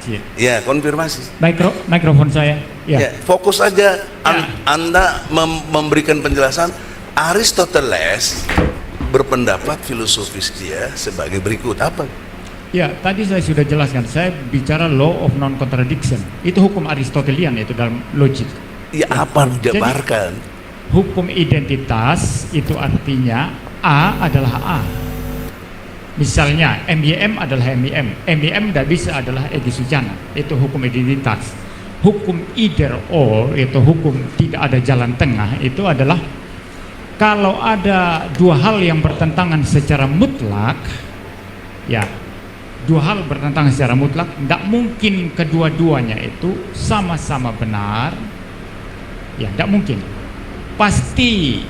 Ya, Ya, konfirmasi. Mikrofon saya. Ya, fokus aja. Ya. Anda memberikan penjelasan. Aristoteles berpendapat filosofis dia sebagai berikut. Apa? Ya, tadi saya sudah jelaskan. Saya bicara law of non contradiction. Itu hukum Aristotelian itu dalam logik. Ya, apa? Jabarkan. Hukum identitas itu artinya A adalah A. Misalnya MYM adalah MYM. MYM tidak bisa adalah Egy Sujana. Itu hukum identitas. Hukum either or itu hukum tidak ada jalan tengah. Itu adalah kalau ada dua hal yang bertentangan secara mutlak, ya, dua hal bertentangan secara mutlak, tidak mungkin kedua-duanya itu sama-sama benar. Ya, tidak mungkin. Pasti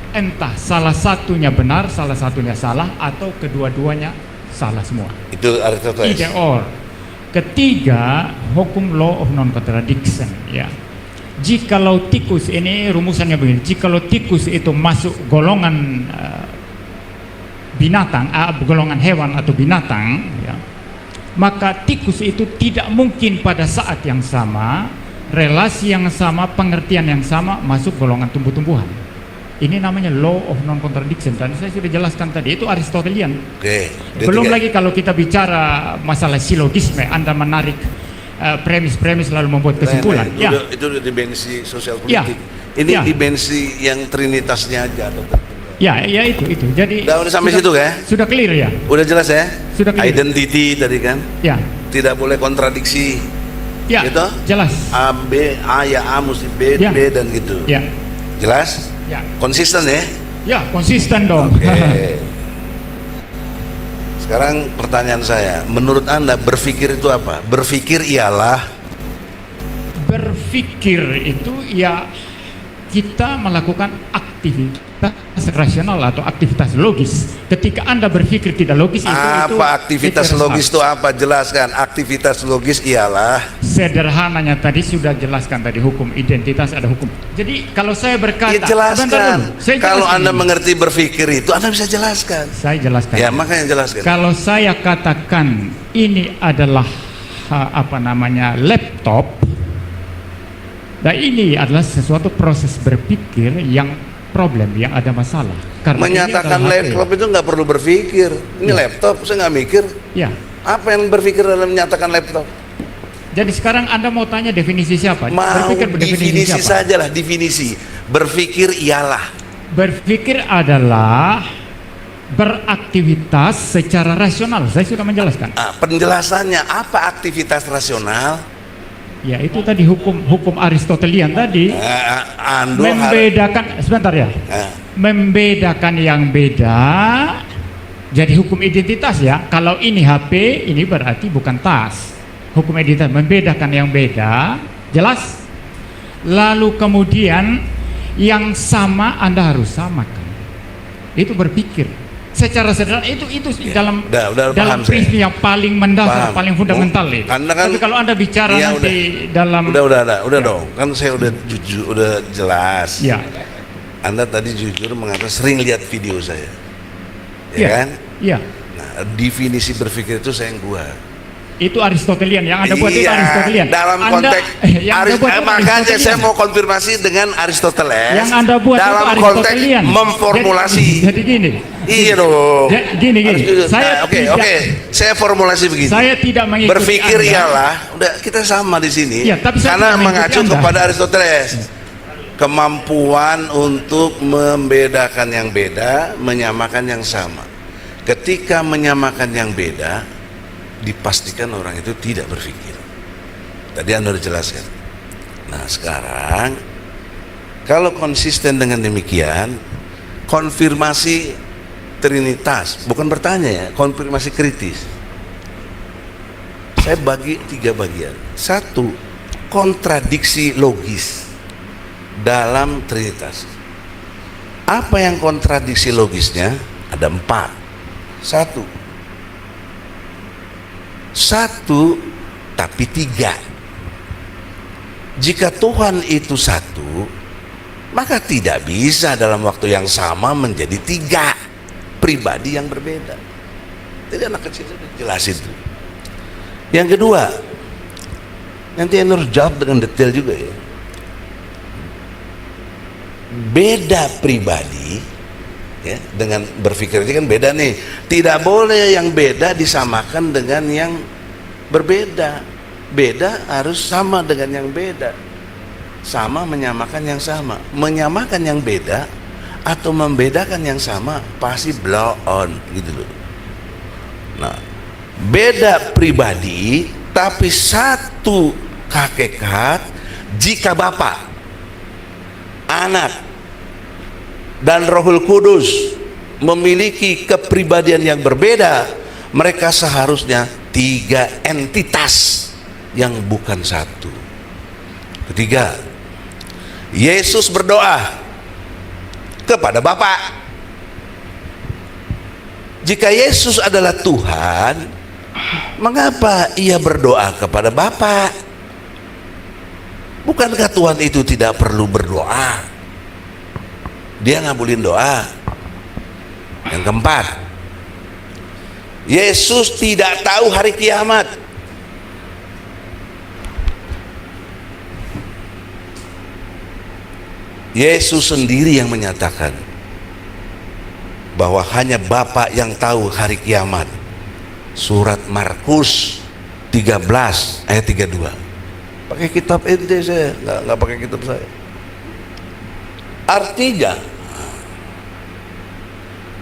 entah salah satunya benar, salah satunya salah, atau kedua-duanya salah semua. Itu Aristoteles. Either or. Ketiga, hukum law of non contradiction. Ya, jikalau tikus, ini rumusannya begini, jikalau tikus itu masuk golongan binatang, golongan hewan atau binatang, ya, maka tikus itu tidak mungkin pada saat yang sama, relasi yang sama, pengertian yang sama masuk golongan tumbuh-tumbuhan. Ini namanya law of non contradiction. Dan saya sudah jelaskan tadi, itu Aristotelian. Oke. Belum lagi kalau kita bicara masalah silogisme, Anda menarik premis-premis lalu membuat kesimpulan. Itu, Ya. itu dimensi sosial Ya. politik. Ini Ya. dimensi yang trinitasnya aja. Ya, ya itu. Jadi Udah sampai situ ya? Sudah clear ya? Udah jelas ya? Sudah clear. Identity tadi kan? Ya. Tidak boleh kontradiksi. Ya. Gitu? Jelas. A ya A mesti B, Ya. B dan gitu. Ya. Jelas? Ya. Konsisten ya? Ya, konsisten dong. Oke. Sekarang pertanyaan saya, menurut Anda berpikir itu apa? Berpikir ialah Berpikir itu ya kita melakukan aktivitas rasional atau aktivitas logis. Ketika Anda berpikir tidak logis itu apa aktivitas logis itu apa? Jelaskan. Aktivitas logis ialah sederhananya tadi sudah jelaskan tadi, hukum identitas ada hukum. Jadi kalau saya berkata, ya jelaskan. Saya Kalau jelaskan Anda ini. mengerti berpikir itu Anda bisa jelaskan. Saya jelaskan. Ya makanya jelaskan. Kalau saya katakan ini adalah laptop, dan ini adalah sesuatu proses berpikir yang problem, yang ada masalah. Karena Menyatakan laptop itu nggak perlu berpikir. Ini Ya. laptop, saya nggak mikir. Ya. Apa yang berpikir dalam menyatakan laptop? Jadi sekarang Anda mau tanya definisi siapa? Mau Berpikir definisi siapa? sajalah, definisi. Berpikir ialah. Berpikir adalah beraktivitas secara rasional. Saya sudah menjelaskan. Penjelasannya apa aktivitas rasional? Ya, itu tadi hukum Aristotelian tadi. Membedakan, sebentar ya. Membedakan yang beda. Jadi hukum identitas ya. Kalau ini HP, ini berarti bukan tas. Hukum identitas membedakan yang beda. Jelas? Lalu kemudian yang sama Anda harus samakan. Itu berpikir. Secara sederhana itu Ya, dalam paham prinsip yang paling mendasar, Paham. paling fundamental itu. Anda kan, tapi kalau Anda bicara ya, nanti dalam udah Ya. dong. Kan saya udah jujur, udah jelas. Ya. Anda tadi jujur mengatakan sering lihat video saya. Ya, Ya. kan? Iya. Nah, definisi berpikir itu saya yang buat. Itu Aristotelian yang Anda buat, itu Aristotelian. Dalam Anda, konteks yang Anda buat itu makanya Aristotelian. saya mau konfirmasi dengan Aristoteles. Yang Anda buat dalam itu konteks Aristotelian. memformulasi. Jadi gini. Iya dong. Gini. Saya Oke. Saya formulasi begini. Saya tidak mengikuti Berpikir Anda. ialah, udah kita sama di sini. Ya, tapi saya karena tidak mengikuti mengacu Anda. kepada Aristoteles. Kemampuan untuk membedakan yang beda, menyamakan yang sama. Ketika menyamakan yang beda, dipastikan orang itu tidak berpikir. Tadi Anda sudah jelaskan. Nah sekarang, kalau konsisten dengan demikian, konfirmasi trinitas, bukan bertanya ya, konfirmasi kritis. Saya bagi 3 bagian. 1, kontradiksi logis dalam trinitas. Apa yang kontradiksi logisnya? Ada 4. 1 tapi 3. Jika Tuhan itu 1, maka tidak bisa dalam waktu yang sama menjadi 3 pribadi yang berbeda. Jadi anak kecil itu jelasin itu. Yang kedua, Nanti Anda harus jawab dengan detail juga ya. Beda pribadi ya, dengan berpikir ini kan beda nih. Tidak boleh yang beda disamakan dengan yang berbeda. Beda harus sama dengan yang beda. Sama menyamakan yang sama. Menyamakan yang beda atau membedakan yang sama pasti blow on gitu loh. Nah, beda pribadi tapi satu hakikat. Jika Bapa, Anak, dan Rohul Kudus memiliki kepribadian yang berbeda, mereka seharusnya tiga entitas yang bukan satu. Ketiga, Yesus berdoa kepada Bapa. Jika Yesus adalah Tuhan, mengapa ia berdoa kepada Bapa? Bukankah Tuhan itu tidak perlu berdoa? Dia ngabulin doa. Yang keempat, Yesus tidak tahu hari kiamat. Yesus sendiri yang menyatakan bahwa hanya Bapa yang tahu hari kiamat. Surat Markus 13 ayat 32. Pakai kitab ente saya, nggak pakai kitab saya. Artinya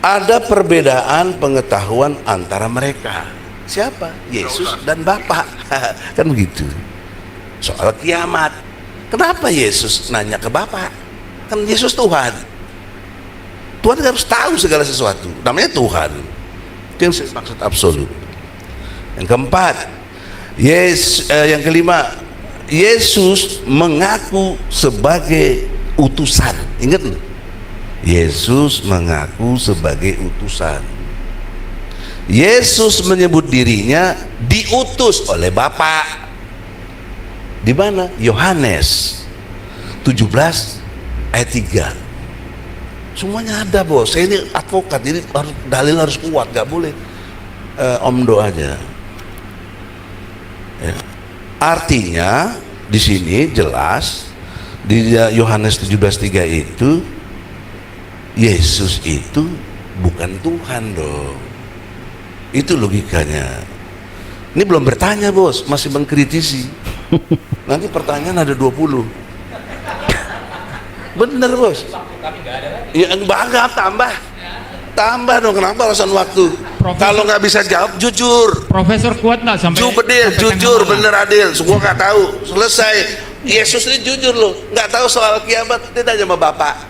ada perbedaan pengetahuan antara mereka. Siapa? Yesus dan Bapa. Kan begitu. Soal kiamat. Kenapa Yesus nanya ke Bapa? Kan Yesus Tuhan. Tuhan harus tahu segala sesuatu. Namanya Tuhan. Itu yang maksud absolut. Yang keempat, yang kelima, Yesus mengaku sebagai utusan. Ingat loh, Yesus mengaku sebagai utusan. Yesus menyebut dirinya diutus oleh Bapa. Di mana? Yohanes 17 ayat 3. Semuanya ada, bos. Saya ini advokat, jadi dalil harus kuat, nggak boleh omdo aja. Ya. Artinya di sini jelas di Yohanes 17:3 itu Yesus itu bukan Tuhan dong. Itu logikanya. Ini belum bertanya, bos, masih mengkritisi. Nanti pertanyaan ada 20. Bener, bos. Ya enggak, tambah dong. Kenapa alasan waktu? Kalau nggak bisa jawab, jujur. Profesor kuat nggak sampai? Jujur, bener adil. Semua nggak tahu. Selesai. Yesus ini jujur loh, nggak tahu soal kiamat. Dia tanya sama Bapak.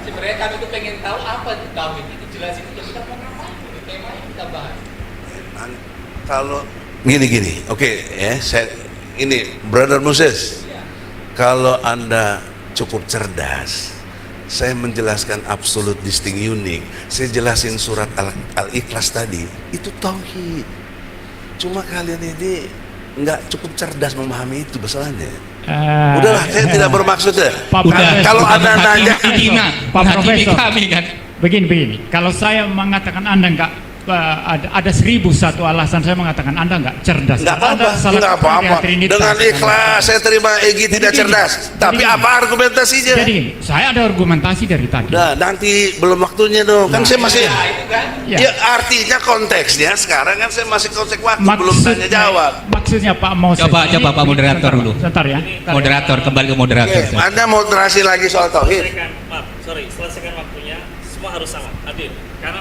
Sebenarnya kami tuh pengen tahu apa tauhid itu, jelasin itu, kita mau ngapain, tema yang kita bahas. Kalau gini, oke, ya, ini Brother Moses. Kalau Anda cukup cerdas, saya menjelaskan absolut, distinct, unik. Saya jelasin surat Al-Ikhlas tadi, itu tauhid. Cuma kalian ini nggak cukup cerdas memahami itu masalahnya. Udahlah, saya tidak bermaksud ya. Kalau Anda nanya, Pak Profesor, kami kan. Begini. Kalau saya mengatakan Anda nggak ada 1001 alasan saya mengatakan Anda nggak cerdas. nggak apa-apa. Dengan ikhlas saya terima Egy tidak cerdas. Tapi apa argumentasinya? Jadi saya ada argumentasi dari tadi. Nah, nanti belum waktunya dong. Kan saya masih. Ya. Ya, artinya konteksnya sekarang kan saya masih konteks waktu, belum tanya jawab. Maksudnya Pak Moses. Coba Pak moderator dulu. Sebentar ya. Moderator, kembali ke moderator. Oke, Anda moderasi lagi soal tauhid. Selesaikan waktunya, semua harus sama, adil. Karena